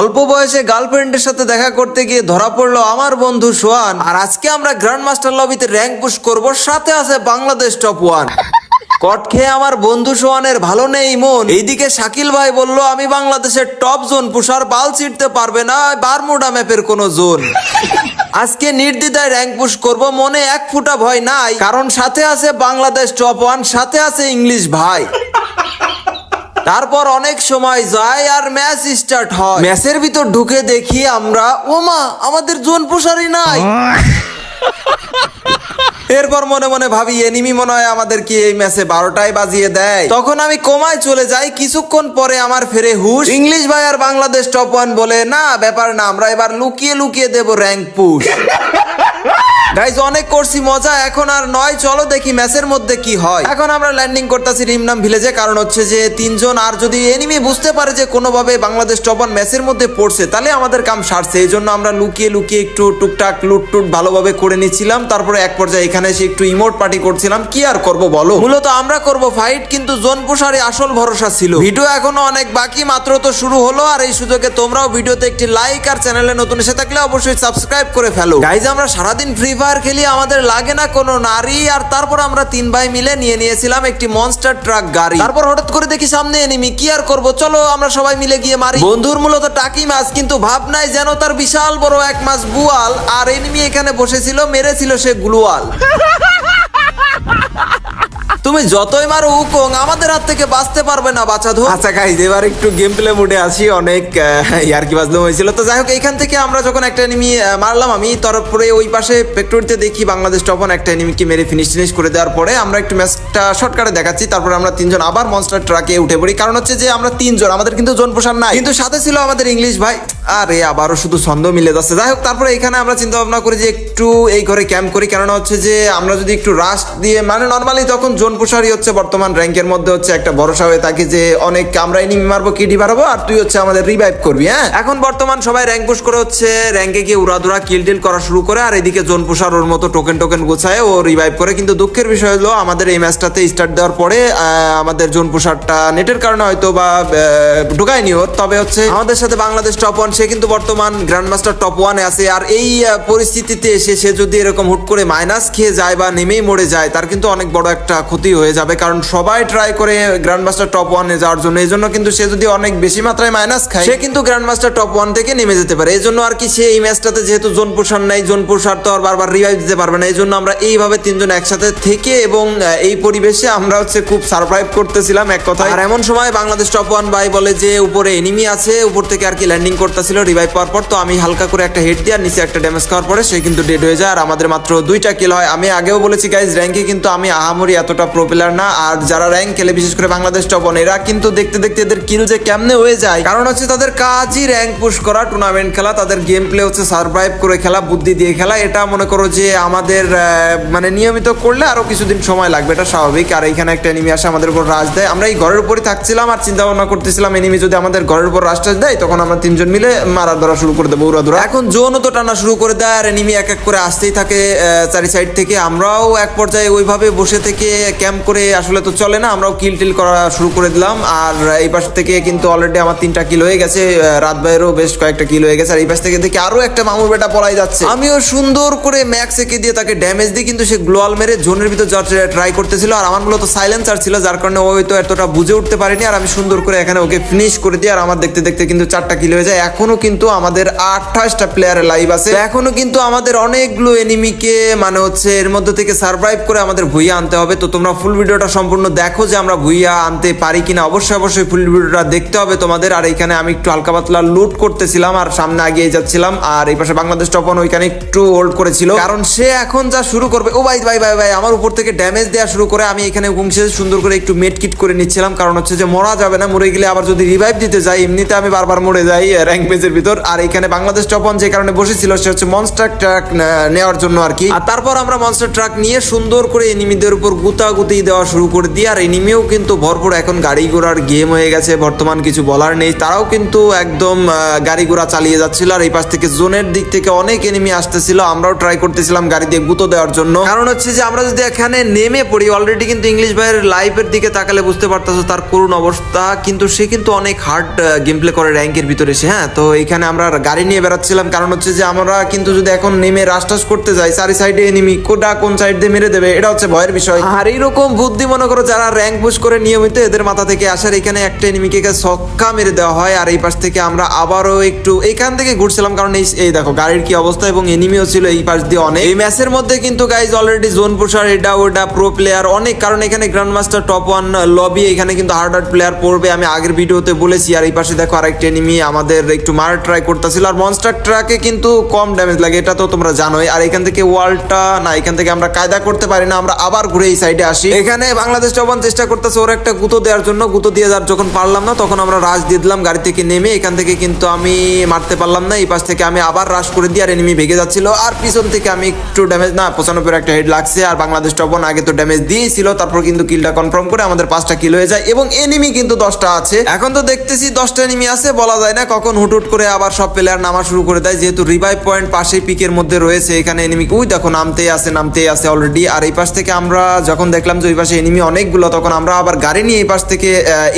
অল্প বয়সে গার্লফ্রেন্ডের সাথে দেখা করতে গিয়ে ধরা পড়লো আমার বন্ধু সোহান। আর আজকে আমরা গ্র্যান্ড মাস্টার লবিতে র্যাঙ্ক পুশ করব, সাথে আছে বাংলাদেশ টপ 1। কট খেয়ে আমার বন্ধু সোহানের ভালো নেই মন। এইদিকে শাকিল ভাই বলল আমি বাংলাদেশের টপ জোন পুষার, বাল ছিটতে পারবে না বারমুডা ম্যাপের কোন জোন। আজকে নির্দ্বিধায় র্যাঙ্ক পুশ করব, মনে এক ফুটা ভয় নাই, কারণ সাথে আছে বাংলাদেশ টপ 1, সাথে আছে ইংলিশ ভাই। তারপর অনেক সময় যায় আর ম্যাচ স্টার্ট হয়। ম্যাচের ভিতর ঢুকে দেখি আমরা, ওমা আমাদের জোন পুষারই নাই। এরপর মনে মনে ভাবি এনিমি মনে হয় আমাদেরকে এই ম্যাচে 12টায় বাজিয়ে দেয়। তখন আমি কোমায় চলে যাই। কিছুক্ষণ পরে আমার ফেরে হুশ। ইংলিশ ভাই আর বাংলাদেশ টপ 1 বলে না ব্যাপার না, আমরা এবার লুকিয়ে লুকিয়ে দেব র্যাঙ্ক পুশ। গাইজ অনেক করছি মজা, এখন আর নয়, চলো দেখি ম্যাচের মধ্যে কি হয়। এখন আমরা ল্যান্ডিং করতেছি রিমনাম ভিলেজে, কারণ হচ্ছে যে 3 জন, আর যদি এনিমি বুঝতে পারে যে কোনোভাবে বাংলাদেশ টপ 1 ম্যাচের মধ্যে পড়ছে তাহলে আমাদের কাম সারছে। এই জন্য আমরা লুকিয়ে লুকিয়ে একটু টুকটাক লুট টুট ভালোভাবে করে নিচ্ছিলাম। তারপরে এক পর্যায়ে এখানে এসে একটু ইমোট পার্টি করছিলাম। কি আর করব বলো, মূলত আমরা করব ফাইট, কিন্তু জোন পুষারে আসল ভরসা ছিল। ভিডিও এখনো অনেক বাকি, মাত্র তো শুরু হলো। আর এই সুযোগে তোমরাও ভিডিওতে একটি লাইক আর চ্যানেলে নতুন এসে থাকলে অবশ্যই সাবস্ক্রাইব করে ফেলো। গাইজ আমরা সারাদিন ফ্রি ফায়ার খেলি, আমাদের লাগে না কোনো নারী। আর তারপর আমরা 3 ভাই মিলে নিয়েছিলাম একটি মনস্টার ট্রাক গাড়ি। তারপর হঠাৎ করে দেখি সামনে এনিমি, কি আর করব, চলো আমরা সবাই মিলে গিয়ে মারি। বন্ধুর মূলত টাকি মাছ, কিন্তু ভাব নাই যেন তার বিশাল বড় এক মাছ বুয়াল। আর এনিমি এখানে বসেছিল, মেরেছিল সে গ্লুয়াল। তুমি যতই মারো উকং, আমাদের হাত থেকে বাঁচতে পারবে না বাঁচাধো। আচ্ছা গাইজ এবার একটু গেম প্লে মোডে আসি, অনেক ইয়ার্কি বাজলো হয়েছিল। তো যাই হোক, এইখান থেকে আমরা যখন একটা এনিমি মারলাম আমি, তারপরে ওই পাশে ফ্যাক্টরিতে দেখি বাংলাদেশ টপ 1 একটা এনিমিকে মেরে ফিনিশ করে দেওয়ার পরে আমরা একটু ম্যাচটা শর্টকাটে দেখাচ্ছি। তারপরে আমরা 3 জন আবার মনস্টার ট্রাকে উঠে পড়ি, কারণ হচ্ছে যে আমরা 3 জন, আমাদের কিন্তু জোন পোষার নাই, কিন্তু সাথে ছিল আমাদের ইংলিশ ভাই। আরে আবারও শুধু ছন্দ মিলে যাচ্ছে। যাই হোক, তারপরে এখানে আমরা চিন্তা ভাবনা করি যে একটু এই ঘরে ক্যাম্প করি, কেননা হচ্ছে যে আমরা যদি একটু রাশ দিয়ে, মানে নর্মালি তখন জোন পুষারই হচ্ছে বর্তমান র্যাঙ্কের মধ্যে হচ্ছে একটা ভরসা হয়ে থাকে যে অনেক আমরা এনিমি মারবো, কিডি মারবো, আর তুই হচ্ছে আমাদের রিভাইভ করবি। হ্যাঁ, এখন বর্তমান সবাই র্যাঙ্ক পুশ করে হচ্ছে র্যাঙ্কে গিয়ে উড়াদুরা কিল টিল করা শুরু করে, আর এদিকে জোন পুষার ওর মতো টোকেন গোছায় ও রিভাইভ করে। কিন্তু দুঃখের বিষয় হলো আমাদের এই ম্যাচটাতে স্টার্ট দেওয়ার পরে আমাদের জোন পুষারটা নেটের কারণে হয়তো বা ঢুকায়নি ওর। তবে হচ্ছে আমাদের সাথে বাংলাদেশ টপ 1, সে কিন্তু বর্তমান গ্র্যান্ড মাস্টার টপ 1 এ আছে। আর এই পরিস্থিতিতে এসে সে যদি এরকম হুট করে মাইনাস খেয়ে যায় বা নেমেই মরে যায়, তার কিন্তু অনেক বড় একটা ক্ষতি হয়ে যাবে, কারণ সবাই ট্রাই করে গ্র্যান্ড মাস্টার টপ 1 এ যাওয়ার জন্য। এই জন্য কিন্তু সে যদি অনেক বেশি মাত্রায় মাইনাস খায়, সে কিন্তু গ্র্যান্ড মাস্টার টপ 1 থেকে নেমে যেতে পারে। এই জন্য আর কি সে এই ম্যাচটাতে যেহেতু জোন পুষার নাই, জোন পুষার তো আর বারবার রিভাইভ দিতে পারবে না। এই জন্য আমরা এইভাবে 3 জন একসাথে থেকে এবং এই পরিবেশে আমরা হচ্ছে খুব সারভাইভ করতেছিলাম এক কথায়। আর এমন সময় বাংলাদেশ টপ 1 ভাই বলে যে উপরে এনিমি আছে, উপর থেকে আর কি ল্যান্ডিং করতেছিল রিভাইভ পাওয়ার পর। তো আমি হালকা করে একটা হেড দিয়ে আর নিচে একটা ড্যামেজ খাওয়ার পরে সে কিন্তু ডেড হয়ে যায়, আর আমাদের মাত্র 2টা কিল হয়। আমি আগেও বলেছি গাইজ, র্যাঙ্কে কিন্তু আমি আহামরি এতটা প্রো প্লেয়ার না। আর যারা র্যাঙ্ক খেলে, বিশেষ করে বাংলাদেশ টপ 1, এরা কিন্তু দেখতে দেখতে এদের কিল যে কেমনে হয়ে যায়, কারণ হচ্ছে তাদের কাজই র্যাঙ্ক পুশ করা, টুর্নামেন্ট খেলা, তাদের গেম প্লে হচ্ছে সারভাইভ করে খেলা, বুদ্ধি দিয়ে খেলা। এটা মনে করো যে আমাদের মানে নিয়মিত করলে আরো কিছুদিন সময় লাগবে, এটা স্বাভাবিক। আর এখানে একটা এনিমি আসে আমাদের উপর রাশ দেয়, আমরা এই ঘরের উপরই থাকছিলাম আর চিন্তা ভাবনা করতেছিলাম এনিমি যদি আমাদের ঘরের উপর রাশ দেয় তখন আমরা 3 জন মিলে মারা ধরা শুরু করে দেবো, উড়াধুরা। এখন জোনও তো টানা শুরু করে দেয়, আর এনিমি এক এক করে আসতেই থাকে চারি সাইড থেকে। আমরাও এক পর্যায়ে ওইভাবে বসে থেকে ক্যাম্প করে আসলে তো চলে না, আমরাও কিল টিল করা শুরু করে দিলাম। আর এই পাশ থেকে কিন্তু অলরেডি আমার 3টা কিল হয়ে গেছে, রাত বাইরেও বেশ কয়েকটা কিল হয়ে গেছে। আর এই পাশ থেকে দেখি আরো একটা মামুর বেটা পলাই যাচ্ছে, আমিও সুন্দর করে ম্যাক্স একে দিয়ে তাকে ড্যামেজ দিই, কিন্তু সে গ্লোয়াল মেরে জোনের ভিতর যাওয়ার ট্রাই করতেছিল। আর আমার মূলত সাইলেন্সার ছিল, যার কারণে ও হয়তো এতটা বুঝে উঠতে পারেনি। আর আমি সুন্দর করে এখানে ওকে ফিনিশ করে দিই, আর আমার দেখতে দেখতে কিন্তু 4টা কিল হয়ে যায়। এখনো কিন্তু আমাদের 28টা প্লেয়ারের লাইভ আছে, এখনো কিন্তু আমাদের অনেকগুলো এনিমিকে মানে হচ্ছে এর মধ্যে থেকে সারভাইভ করে আমাদের ভুইয়া আনতে হবে। তো তোমরা ফুল ভিডিওটা সম্পূর্ণ দেখো যে আমরা ভুইয়া আনতে পারি কিনা, অবশ্যই ফুল ভিডিওটা দেখতে হবে তোমাদের। আর এখানে আমি একটু হালকা পাতলা লুট করতেছিলাম আর সামনে আগিয়ে যাচ্ছিলাম। আর এই পাশে বাংলাদেশ টপ 1 ওইখানে একটু হোল্ড করেছিল, কারণ সে এখন যা শুরু করবে। ও ভাই ভাই ভাই ভাই আমার উপর থেকে ড্যামেজ দেওয়া শুরু করে। আমি এখানে সুন্দর করে একটু মেড কিট করে নিচ্ছিলাম, কারণ হচ্ছে যে মরা যাবে না, মরে গেলে আবার যদি রিভাইভ দিতে যাই, এমনিতে আমি বারবার মরে যাই র্যাঙ্ক পেজের ভিতর। আর এখানে বাংলাদেশ টপ 1 যে কারণে বসেছিল সে হচ্ছে মনস্টার ট্রাক নেওয়ার জন্য আর কি। আর তারপর আমরা মনস্টার ট্রাক নিয়ে সুন্দর করে এনিমিদের উপর গুতাগুতি দেওয়া শুরু করে দিই। আর এনিমিও কিন্তু ভরপুর এখন গাড়ি ঘোড়ার গেম হয়ে গেছে, বর্তমান কিছু বলার নেই, তারাও কিন্তু একদম গাড়ি ঘোড়া চালিয়ে যাচ্ছিল। আর এই পাশ থেকে জোনের দিক থেকে অনেক এনিমি আসতেছিল, আমরাও ট্রাই করতেছিলাম গাড়ি দিয়ে গুঁতো দেওয়ার জন্য, কারণ হচ্ছে যে আমরা যদি এখানে নেমে পড়ি, অলরেডি কিন্তু ইংলিশ ভাইয়ের লাইভের দিকে তাকালে বুঝতে পারতেছো তার করুণ অবস্থা, কিন্তু সে কিন্তু অনেক হার্ড গেম প্লে করে র্যাঙ্কের ভিতরে এসে। হ্যাঁ, তো তো এখানে আমরা গাড়ি নিয়ে বেড়াচ্ছিলাম, কারণ হচ্ছে যে আমরা কিন্তু যদি এখন নেমে রাস্টাস করতে যাই চারি সাইডে এনিমি কোন সাইড দিয়ে মেরে দেবে, এটা হচ্ছে ভয়ের বিষয়। আর এইরকম বুদ্ধি মনে করো যারা র্যাঙ্ক পুশ করে নিয়মিত, এদের মাথা থেকে আসার এখানে একটা এনিমিকে ছক্কা মেরে দেওয়া হয়। আর এই পাশ থেকে আমরা আবারও একটু এখান থেকে ঘুরছিলাম, কারণ এই দেখো গাড়ির কি অবস্থা, এবং এনিমিও ছিল এই পাশ দিয়ে অনেক। এই ম্যাচের মধ্যে কিন্তু গাইজ অলরেডি জোন পুশার এটা ওটা প্রো প্লেয়ার অনেক, কারণ এখানে গ্র্যান্ড মাস্টার টপ 1 লবি, এখানে কিন্তু হার্ড প্লেয়ার পড়বে, আমি আগের ভিডিওতে বলেছি। আর এই পাশে দেখো আরেকটা এনিমি আমাদের একটু মার ট্রাই করতেছিল। আর মনস্টার ট্রাকে কিন্তু কম ড্যামেজ লাগে, এটা তো তোমরা জানোই। আর এখান থেকে ওয়ালটা না, এখান থেকে আমরা কায়দা করতে পারি না, আমরা আবার ঘুরে এই সাইডে আসি। এখানে বাংলাদেশ টপ 1 চেষ্টা করতেছে ওর একটা গুঁতো দেওয়ার জন্য, গুঁতো দিয়ে যার যখন পারলাম না তখন আমরা রাশ দিয়ে দিলাম গাড়ি থেকে নেমে। এখান থেকে কিন্তু আমি মারতে পারলাম না, এই পাশ থেকে আমি আবার রাশ করে দিই, আর এনিমি ভেগে যাচ্ছিল। আর পিছন থেকে আমি একটু ড্যামেজ না 95 একটা হেড লাগছে। আর বাংলাদেশ টপ 1 আগে তো ড্যামেজ দিয়েছিল, তারপর কিন্তু কিলটা কনফার্ম করে আমাদের 5টা কিল হয়ে যায়, এবং এনিমি কিন্তু 10টা আছে। এখন তো দেখতেছি 10টা এনিমি আছে, বলা যায় না কখন হুট করে আবার সব প্লেয়ার নামা শুরু করে দেয়, যেহেতু রিভাইভ পয়েন্ট পাশেই পিকের মধ্যে রয়েছে। এখানে এনিমি ওই দেখো নামতেই আছে অলরেডি। আর এই পাশ থেকে আমরা যখন দেখলাম যে ওই পাশে এনিমি অনেকগুলো, তখন আমরা আবার গাড়ি নিয়ে এই পাশ থেকে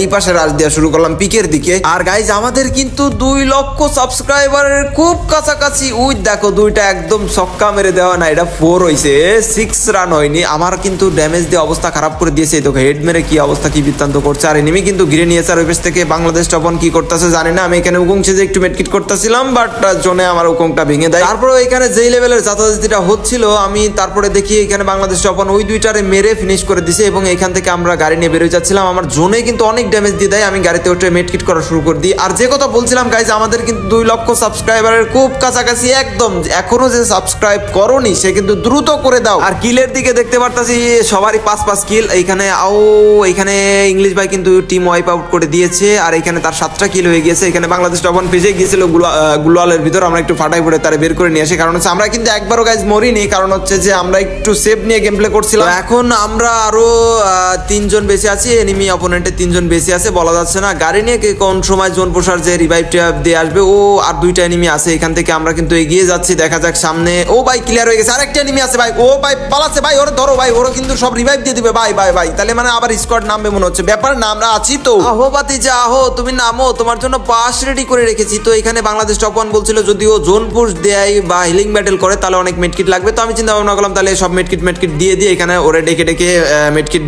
এই পাশে রাশ দেওয়া শুরু করলাম পিকের দিকে। আর গাইজ আমাদের কিন্তু 2 লক্ষ সাবস্ক্রাইবারের খুব কাছাকাছি। ওই দেখো দুইটা একদম ছক্কা মেরে দেওয়া, না এটা 4 হয়েছে, 6 রান হয়নি। আমার কিন্তু ড্যামেজ দিয়ে অবস্থা খারাপ করে দিয়েছে, এই দেখো হেড মেরে কি অবস্থা, কি বৃত্তান্ত করছে। আর এনিমি কিন্তু ঘিরে নিয়েছে। আর ওই পাশ থেকে বাংলাদেশ টপ 1 কি করতেছে জানি না, আমি এখানে উকুং সেজে একটু মেডকিট করতেছিলাম, বাট জোনে আমার উকুংটা ভেঙে দেয়। তারপরে এখানে যেই লেভেলের যাতাযাতিটা হচ্ছিল, আমি তারপরে দেখি এখানে বাংলাদেশ টপ 1 ওই দুইটারে মেরে ফিনিশ করে দিছে, এবং এখান থেকে আমরা গাড়ি নিয়ে বেরোয় যাচ্ছিলাম। আমার জোনে কিন্তু অনেক ড্যামেজ দিয়ে দেয়, আমি গাড়িতে উঠে মেডকিট করা শুরু করে দিই। আর যে কথা বলছিলাম গাইজ, আমাদের কিন্তু 2 লক্ষ সাবস্ক্রাইবারের খুব কাছাকাছি একদম। এখনো যে সাবস্ক্রাইব করোনি সে কিন্তু দ্রুত করে দাও। আর কিলের দিকে দেখতে পারতাছি সবারই 5 কিল। এইখানে এখানে ইংলিশ ভাই কিন্তু টিম ওয়াইপ আউট করে দিয়েছে, আর এখানে তার 7টা কিল হয়ে গিয়েছে। এখানে বাংলাদেশ টপ 1 ফেসে গিয়েছিল গুলালের ভিতর, আমরা একটু ফাটাই ফুটে তারা বের করে নিয়ে আসি, কারণ হচ্ছে আমরা কিন্তু একবারও গাইজ মরিনি, কারণ হচ্ছে যে আমরা একটু সেভ নিয়ে গেম প্লে করছিলাম। এখন আমরা আরো 3 জন বেঁচে আছি, এনিমি অপোনেন্টের 3 জন বেঁচে আছে, বলা যাচ্ছে না গাড়ি নিয়ে কোন সময় জোন পোষার যে রিভাইভটা দিয়ে আসবে। আর 2টা এনিমি আছে, এখান থেকে আমরা কিন্তু এগিয়ে যাচ্ছি, দেখা যাক সামনে। ভাই ক্লিয়ার হয়ে গেছে, আরেকটা এনিমি আছে ভাই, ভাই পালাচ্ছে ভাই, ওরে ধরো ভাই, ওরা কিন্তু সব রিভাইভ দিয়ে দিবে ভাই। তাহলে মানে আবার স্কোয়াড নামবে মনে হচ্ছে, ব্যাপার না আমরা আছি তো। আহো বাতি যা আহো, তুমি নামো, তোমার জন্য পাস রেডি করে রেখেছি। তো এখানে বাংলাদেশ টপ 1 বলছিল যদি ও জোন পুশ দেয় বা হিলিং ব্যাটেল করে তাহলে অনেক মেডকিট লাগবে। তো আমি চিন্তা ভাবনা করলাম তাহলে সব মেডকিট দিয়ে এখানে ওরে ডেকে মেডকিট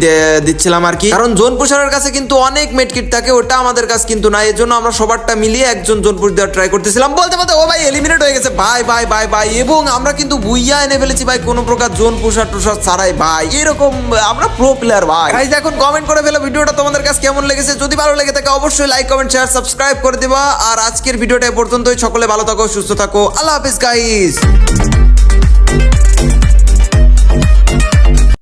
দিচ্ছিলাম আর কি, কারণ জোন পুশারের কাছে কিন্তু অনেক মেডকিট থাকে, ওটা আমাদের কাছে কিন্তু না। এর জন্য আমরা সবারটা মিলিয়ে একজন জোন পুশ দেওয়ার ট্রাই করতেছিলাম, বলতে ও ভাই এলিমিনেট হয়ে গেছে ভাই। এবং আমরা কিন্তু বুইয়া এনে ফেলেছি ভাই, কোনো প্রকার জোন পুশার টুশার ছাড়াই ভাই, এরকম আমরা প্রো প্লেয়ার ভাই। গাইজ এখন কমেন্ট করে ফেলো ভিডিওটা তোমাদের কাছে কেমন লেগেছে, যদি ভালো লেগে থাকে অবশ্যই লাইক কমেন্ট শেয়ার সাবস্ক্রাইব করে দিবা। আর আজকের ভিডিওটা এ পর্যন্তই, সকলে ভালো থাকো সুস্থ থাকো, আল্লাহ হাফেজ গাইজ।